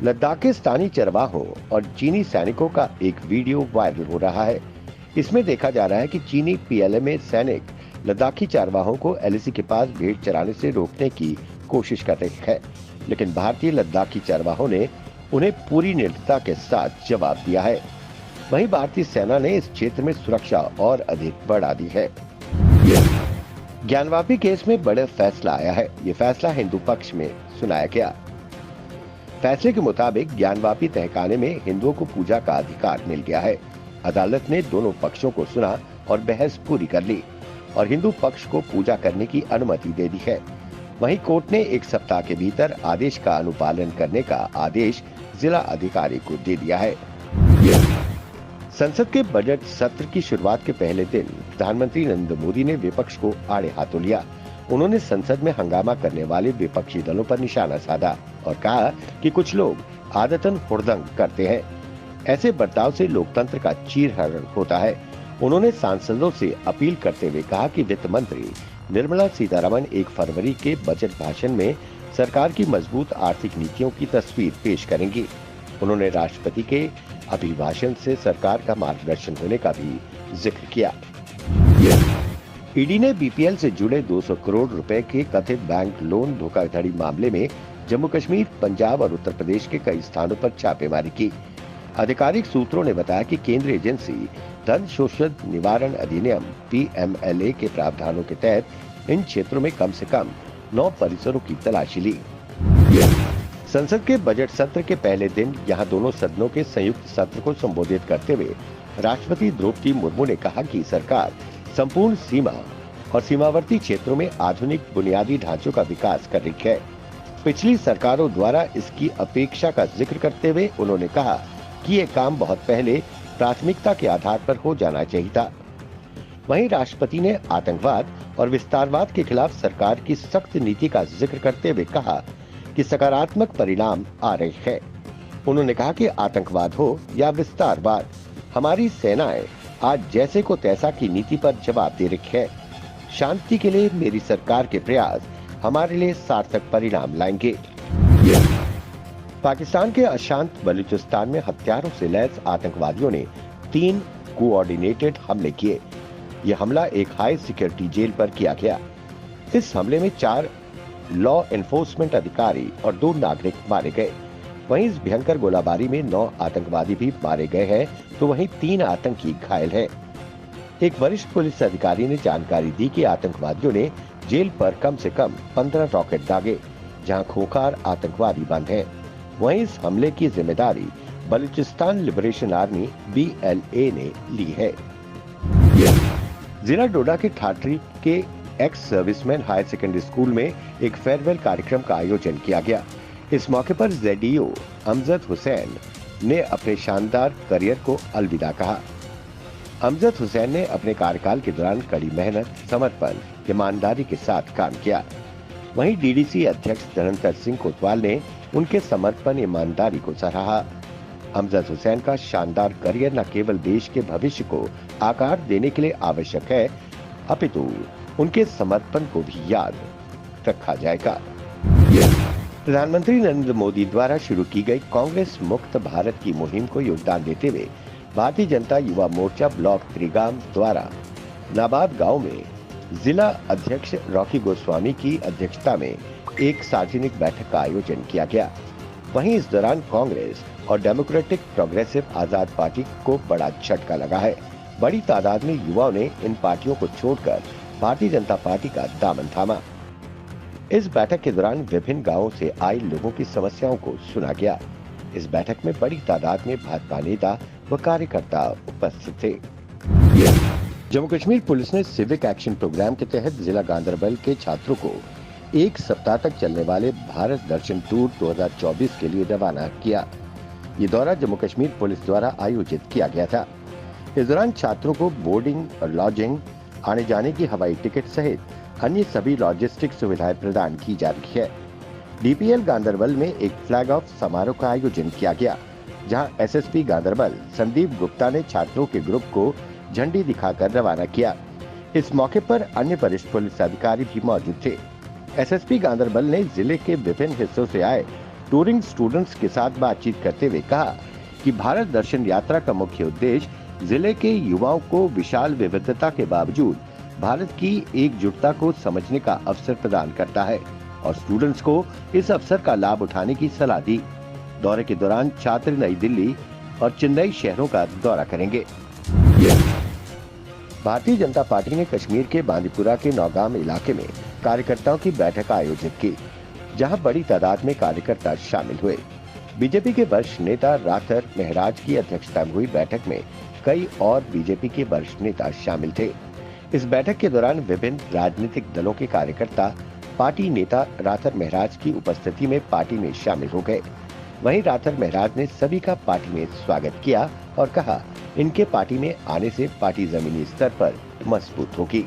लद्दाख के स्थानीय चरवाहों और चीनी सैनिकों का एक वीडियो वायरल हो रहा है। इसमें देखा जा रहा है कि चीनी पीएलए सैनिक लद्दाखी चरवाहों को एलएसी के पास भेड़ चराने से रोकने की कोशिश कर रहे हैं, लेकिन भारतीय लद्दाखी चरवाहों ने उन्हें पूरी निर्दयता के साथ जवाब दिया है। वहीं भारतीय सेना ने इस क्षेत्र में सुरक्षा और अधिक बढ़ा दी है। ज्ञानवापी केस में बड़ा फैसला आया है। ये फैसला हिंदू पक्ष में सुनाया गया। फैसले के मुताबिक ज्ञानवापी तहखाने में हिंदुओं को पूजा का अधिकार मिल गया है। अदालत ने दोनों पक्षों को सुना और बहस पूरी कर ली और हिंदू पक्ष को पूजा करने की अनुमति दे दी है। वहीं कोर्ट ने 1 सप्ताह के भीतर आदेश का अनुपालन करने का आदेश जिला अधिकारी को दे दिया है। संसद के बजट सत्र की शुरुआत के पहले दिन प्रधानमंत्री नरेंद्र मोदी ने विपक्ष को आड़े हाथों लिया। उन्होंने संसद में हंगामा करने वाले विपक्षी दलों पर निशाना साधा और कहा कि कुछ लोग आदतन हुड़दंग करते हैं। ऐसे बर्ताव से लोकतंत्र का चीरहरण होता है। उन्होंने सांसदों से अपील करते हुए कहा कि वित्त मंत्री निर्मला सीतारमण 1 फरवरी के बजट भाषण में सरकार की मजबूत आर्थिक नीतियों की तस्वीर पेश करेंगी। उन्होंने राष्ट्रपति के अभिभाषण से सरकार का मार्गदर्शन होने का भी जिक्र किया। ईडी ने बीपीएल से जुड़े 200 करोड़ रुपए के कथित बैंक लोन धोखाधड़ी मामले में जम्मू कश्मीर, पंजाब और उत्तर प्रदेश के कई स्थानों पर छापेमारी की। आधिकारिक सूत्रों ने बताया कि केंद्रीय एजेंसी धन शोषण निवारण अधिनियम पीएमएलए के प्रावधानों के तहत इन क्षेत्रों में कम से कम 9 परिसरों की तलाशी ली। संसद के बजट सत्र के पहले दिन यहां दोनों सदनों के संयुक्त सत्र को संबोधित करते हुए राष्ट्रपति द्रौपदी मुर्मू ने कहा कि सरकार संपूर्ण सीमा और सीमावर्ती क्षेत्रों में आधुनिक बुनियादी ढांचों का विकास कर रही है। पिछली सरकारों द्वारा इसकी अपेक्षा का जिक्र करते हुए उन्होंने कहा कि ये काम बहुत पहले प्राथमिकता के आधार पर हो जाना चाहिए था। वहीं राष्ट्रपति ने आतंकवाद और विस्तारवाद के खिलाफ सरकार की सख्त नीति का जिक्र करते हुए कहा कि सकारात्मक परिणाम आ रहे हैं। उन्होंने कहा कि आतंकवाद हो या विस्तारवाद, हमारी सेनाएं आज जैसे को तैसा की नीति पर जवाब दे रही है। शांति के लिए मेरी सरकार के प्रयास हमारे लिए सार्थक परिणाम लाएंगे। पाकिस्तान के अशांत बलूचिस्तान में हथियारों से लैस आतंकवादियों ने 3 कोऑर्डिनेटेड हमले किए। ये हमला एक हाई सिक्योरिटी जेल पर किया गया। इस हमले में 4 लॉ एनफोर्समेंट अधिकारी और 2 नागरिक मारे गए। वहीं इस भयंकर गोलाबारी में 9 आतंकवादी भी मारे गए हैं, तो वहीं 3 आतंकी घायल हैं। एक वरिष्ठ पुलिस अधिकारी ने जानकारी दी कि आतंकवादियों ने जेल पर कम से कम 15 रॉकेट दागे, जहां खूंखार आतंकवादी बंद हैं। वहीं इस हमले की जिम्मेदारी बलूचिस्तान लिबरेशन आर्मी BLA ने ली है। जिला डोडा के ठाठरी के ex serviceman higher secondary school में एक फेयरवेल कार्यक्रम का आयोजन किया गया। इस मौके पर ZDO अमजद हुसैन ने अपने शानदार करियर को अलविदा कहा। अमजद हुसैन ने अपने कार्यकाल के दौरान कड़ी मेहनत, समर्पण, ईमानदारी के साथ काम किया। वहीं DDC अध्यक्ष धनंतर सिंह कोतवाल ने उनके समर्पण, ईमानदारी को सराहा। अमजद हुसैन का शानदार करियर न केवल देश के भविष्य को आकार देने के लिए आवश्यक है, अपितु उनके समर्पण को भी याद रखा जाएगा। प्रधानमंत्री नरेंद्र मोदी द्वारा शुरू की गई कांग्रेस मुक्त भारत की मुहिम को योगदान देते हुए भारतीय जनता युवा मोर्चा ब्लॉक त्रिगाम द्वारा नाबाद गांव में जिला अध्यक्ष रॉकी गोस्वामी की अध्यक्षता में एक सार्वजनिक बैठक का आयोजन किया गया। वहीं इस दौरान कांग्रेस और डेमोक्रेटिक प्रोग्रेसिव आजाद पार्टी को बड़ा झटका लगा है। बड़ी तादाद में युवाओं ने इन पार्टियों को छोड़कर भारतीय जनता पार्टी का दामन थामा। इस बैठक के दौरान विभिन्न गांवों से आए लोगों की समस्याओं को सुना गया। इस बैठक में बड़ी तादाद में भाजपा नेता व कार्यकर्ता उपस्थित थे। जम्मू कश्मीर पुलिस ने सिविक एक्शन प्रोग्राम के तहत जिला गांधरबल के छात्रों को 1 सप्ताह तक चलने वाले भारत दर्शन टूर 2024 के लिए रवाना किया। ये दौरा जम्मू कश्मीर पुलिस द्वारा आयोजित किया गया था। इस दौरान छात्रों को बोर्डिंग और लॉजिंग, आने जाने की हवाई टिकट सहित अन्य सभी लॉजिस्टिक सुविधाएं प्रदान की जा रही है। DPL गांधरबल में एक फ्लैग ऑफ समारोह का आयोजन किया गया, जहां SSP गांधरबल संदीप गुप्ता ने छात्रों के ग्रुप को झंडी दिखाकर रवाना किया। इस मौके पर अन्य वरिष्ठ पुलिस अधिकारी भी मौजूद थे। SSP गांधरबल ने जिले के विभिन्न हिस्सों से आए टूरिंग स्टूडेंट्स के साथ बातचीत करते हुए कहा कि भारत दर्शन यात्रा का मुख्य उद्देश्य जिले के युवाओं को विशाल विविधता के बावजूद भारत की एकजुटता को समझने का अवसर प्रदान करता है और स्टूडेंट्स को इस अवसर का लाभ उठाने की सलाह दी। दौरे के दौरान छात्र नई दिल्ली और चेन्नई शहरों का दौरा करेंगे। भारतीय जनता पार्टी ने कश्मीर के बांदीपुरा के नौगाम इलाके में कार्यकर्ताओं की बैठक आयोजित की, जहां बड़ी तादाद में कार्यकर्ता शामिल हुए। बीजेपी के वरिष्ठ नेता राथर महराज की अध्यक्षता में हुई बैठक में कई और बीजेपी के वरिष्ठ नेता शामिल थे। इस बैठक के दौरान विभिन्न राजनीतिक दलों के कार्यकर्ता पार्टी नेता राथर महराज की उपस्थिति में पार्टी में शामिल हो गए। वहीं राथर महराज ने सभी का पार्टी में स्वागत किया और कहा, इनके पार्टी में आने से पार्टी जमीनी स्तर पर मजबूत होगी।